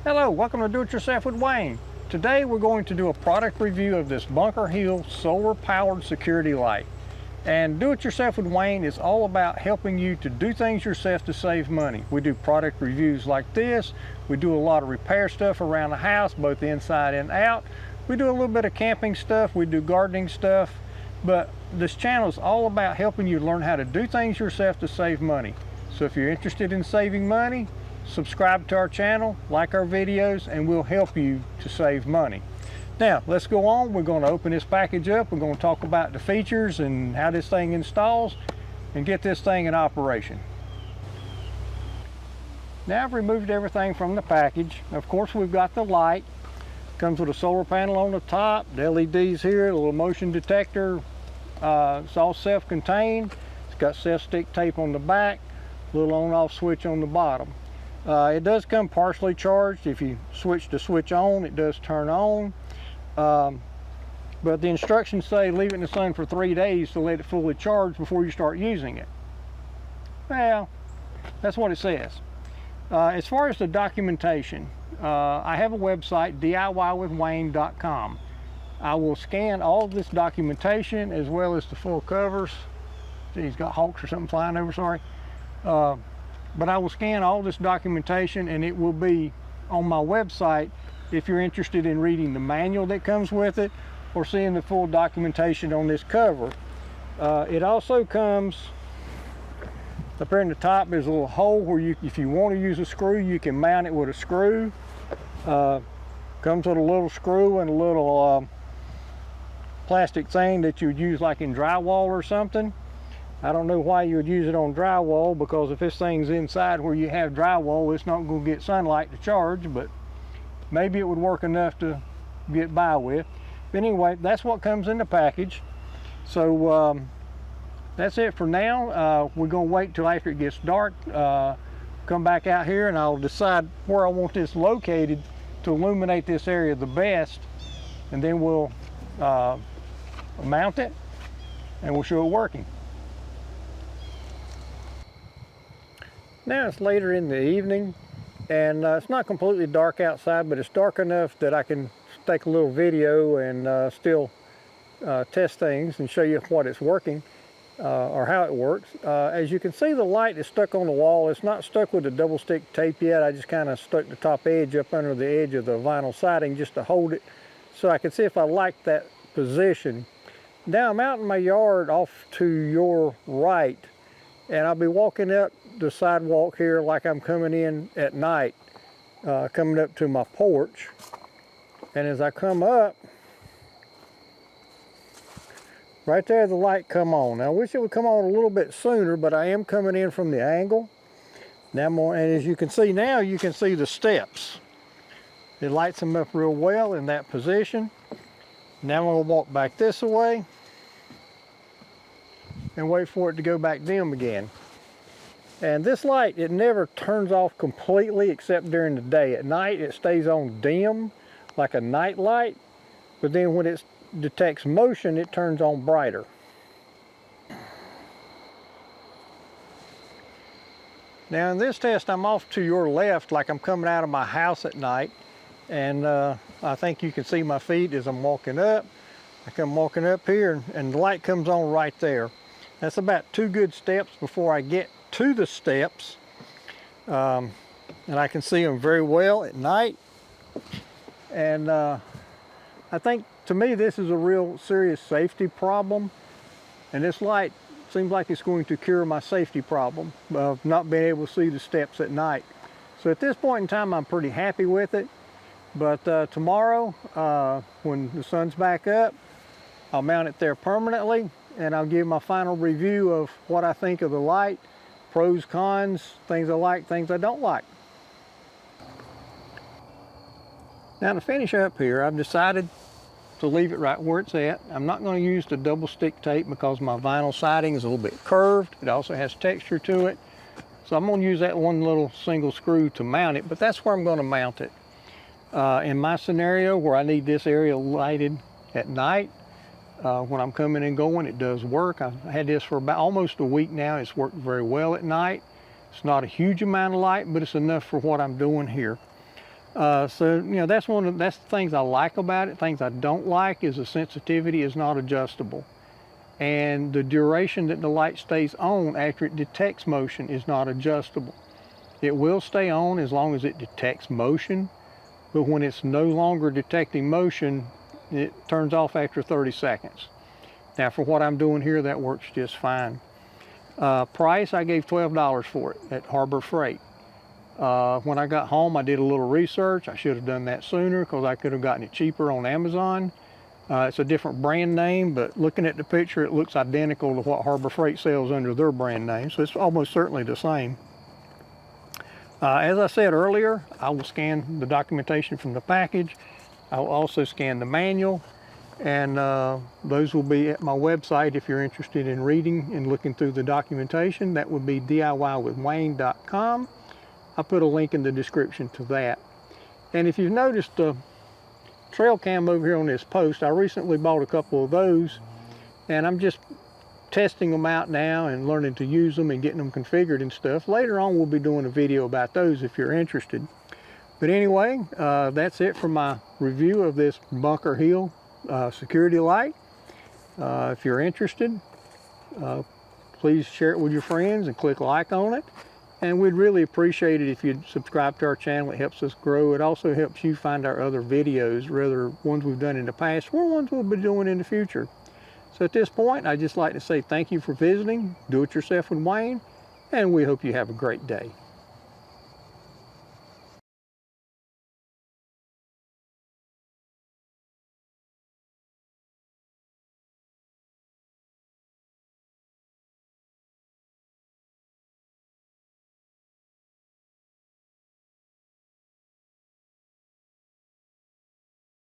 Hello, welcome to Do It Yourself with Wayne. Today we're going to do a product review of this Bunkerhill solar powered security light. And Do It Yourself with Wayne is all about helping you to do things yourself to save money. We do product reviews like this. We do a lot of repair stuff around the house, both inside and out. We do a little bit of camping stuff. We do gardening stuff. But this channel is all about helping you learn how to do things yourself to save money. So if you're interested in saving money, subscribe to our channel, like our videos, and we'll help you to save money. Now, let's go on. We're going to open this package up. We're going to talk about the features and how this thing installs and get this thing in operation. Now I've removed everything from the package. Of course, we've got the light. Comes with a solar panel on the top, the LEDs here, a little motion detector. It's all self-contained. It's got self-stick tape on the back, a little on-off switch on the bottom. It does come partially charged. If you switch the switch on, it does turn on. But the instructions say leave it in the sun for 3 days to let it fully charge before you start using it. Well, that's what it says. As far as the documentation, I have a website, DIYwithWayne.com. I will scan all of this documentation as well as the full covers. See, he's got hawks or something flying over, sorry. But I will scan all this documentation and it will be on my website if you're interested in reading the manual that comes with it or seeing the full documentation on this cover. It also comes, up here in the top there's a little hole where if you want to use a screw, you can mount it with a screw. Comes with a little screw and a little plastic thing that you would use like in drywall or something. I don't know why you would use it on drywall, because if this thing's inside where you have drywall, it's not going to get sunlight to charge, but maybe it would work enough to get by with. But anyway, that's what comes in the package. So that's it for now. We're going to wait till after it gets dark, come back out here, and I'll decide where I want this located to illuminate this area the best, and then we'll mount it and we'll show it working. Now it's later in the evening, and it's not completely dark outside, but it's dark enough that I can take a little video and still test things and show you what it's working or how it works. As you can see, the light is stuck on the wall. It's not stuck with the double stick tape yet. I just kind of stuck the top edge up under the edge of the vinyl siding just to hold it so I can see if I like that position. Now I'm out in my yard off to your right, and I'll be walking up the sidewalk here like I'm coming in at night, coming up to my porch. And as I come up, right there the light come on. Now I wish it would come on a little bit sooner, but I am coming in from the angle. Now more, and as you can see now, you can see the steps. It lights them up real well in that position. Now I'm going to walk back this way and wait for it to go back dim again. And this light, it never turns off completely except during the day. At night it stays on dim like a night light, but then when it detects motion, it turns on brighter. Now in this test, I'm off to your left like I'm coming out of my house at night, and I think you can see my feet as I'm walking up. I come walking up here and the light comes on right there. That's about 2 good steps before I get to the steps, and I can see them very well at night. And I think, to me, this is a real serious safety problem, and this light seems like it's going to cure my safety problem of not being able to see the steps at night. So at this point in time, I'm pretty happy with it. But tomorrow, when the sun's back up, I'll mount it there permanently, and I'll give my final review of what I think of the light, pros, cons, things I like, things I don't like. Now to finish up here, I've decided to leave it right where it's at. I'm not going to use the double stick tape because my vinyl siding is a little bit curved. It also has texture to it. So I'm going to use that one little single screw to mount it, but that's where I'm going to mount it. In my scenario where I need this area lighted at night, when I'm coming and going, it does work. I've had this for about almost a week now. It's worked very well at night. It's not a huge amount of light, but it's enough for what I'm doing here. So, you know, that's the things I like about it. Things I don't like is the sensitivity is not adjustable. And the duration that the light stays on after it detects motion is not adjustable. It will stay on as long as it detects motion, but when it's no longer detecting motion, it turns off after 30 seconds. Now, for what I'm doing here, that works just fine. Price, I gave $12 for it at Harbor Freight. When I got home, I did a little research. I should have done that sooner because I could have gotten it cheaper on Amazon. It's a different brand name, but looking at the picture, it looks identical to what Harbor Freight sells under their brand name, so it's almost certainly the same. As I said earlier, I will scan the documentation from the package. I will also scan the manual, and those will be at my website if you're interested in reading and looking through the documentation. That would be DIYwithWayne.com. I put a link in the description to that. And if you've noticed the trail cam over here on this post, I recently bought a couple of those, and I'm just testing them out now and learning to use them and getting them configured and stuff. Later on we'll be doing a video about those if you're interested. But anyway, that's it for my review of this Bunkerhill security light. If you're interested, please share it with your friends and click like on it. And we'd really appreciate it if you'd subscribe to our channel. It helps us grow. It also helps you find our other videos, whether ones we've done in the past or ones we'll be doing in the future. So at this point, I'd just like to say thank you for visiting Do It Yourself with Wayne, and we hope you have a great day.